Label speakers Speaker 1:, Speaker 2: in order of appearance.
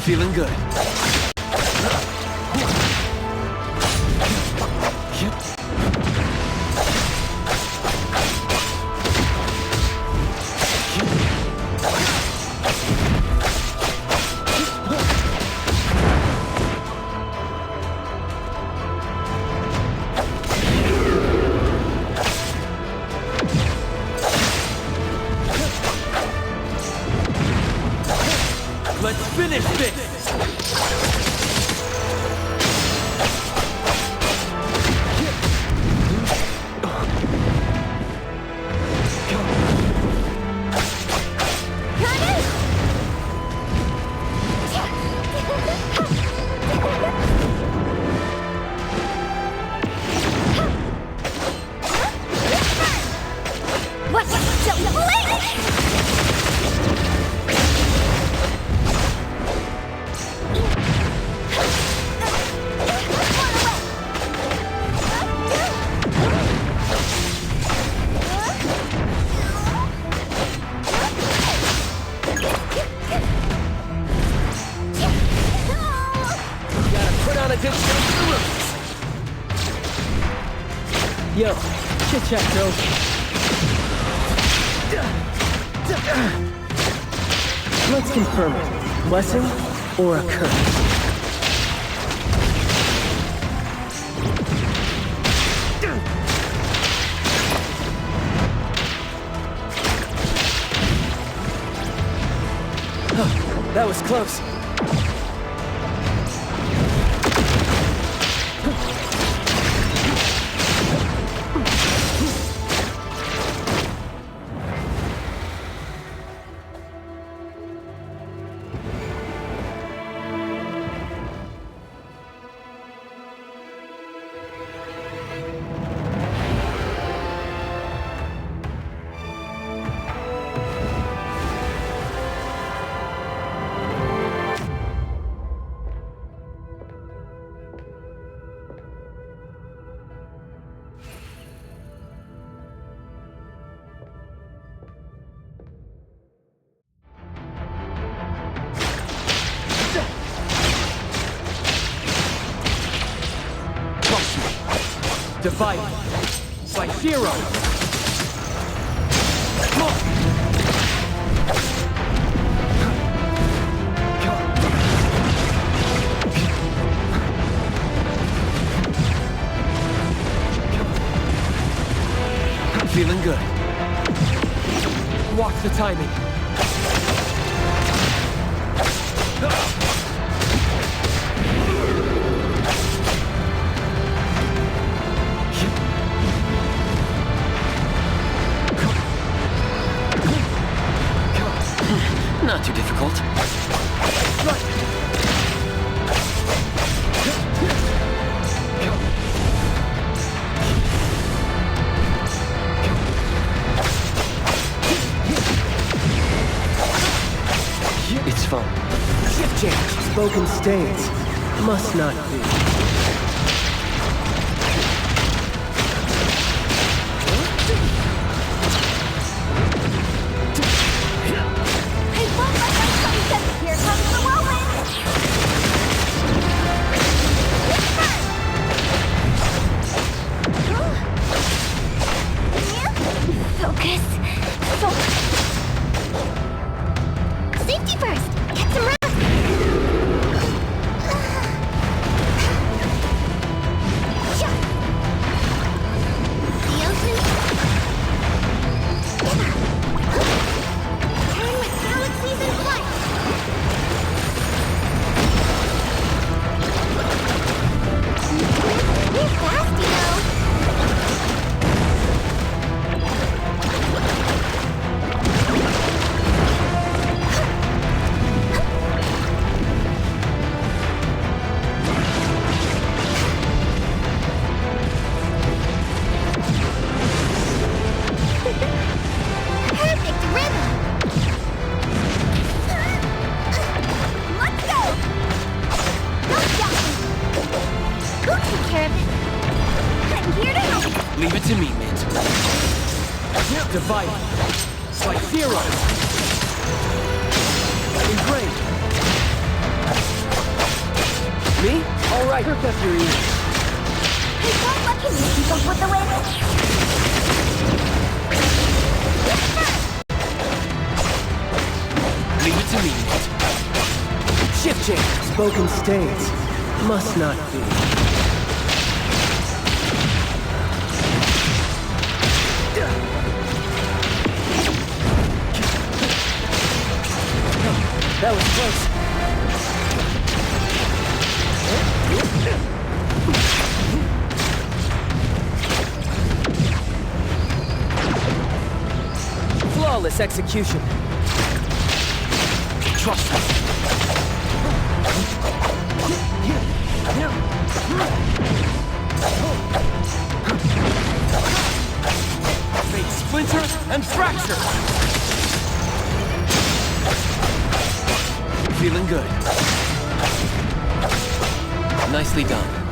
Speaker 1: Feeling good. Let's finish this! Yo, chit-chat, bro. Let's confirm it. Blessing or a curse? That was close. Divided by 0. I'm feeling good. Watch the timing. Not too difficult. It's fun. Spoken states. Must not be.
Speaker 2: Here comes the whirlwind! Focus. Safety first! Get some rest! The ocean... Turn with galaxies in flight! You're fast, you know. Perfect rhythm. Let's go. No stopping. Who took care of it? I'm here to help.
Speaker 1: Leave it to me, Mint. Divided by 0. Engraved. Me? All right. Perk up your ears.
Speaker 2: Hey, don't let him keep up with the wind.
Speaker 1: Leave it to me. Shift change. Spoken states. Must not be. That was close. Flawless execution. Trust us. Fake splinter and fracture. Feeling good. Nicely done.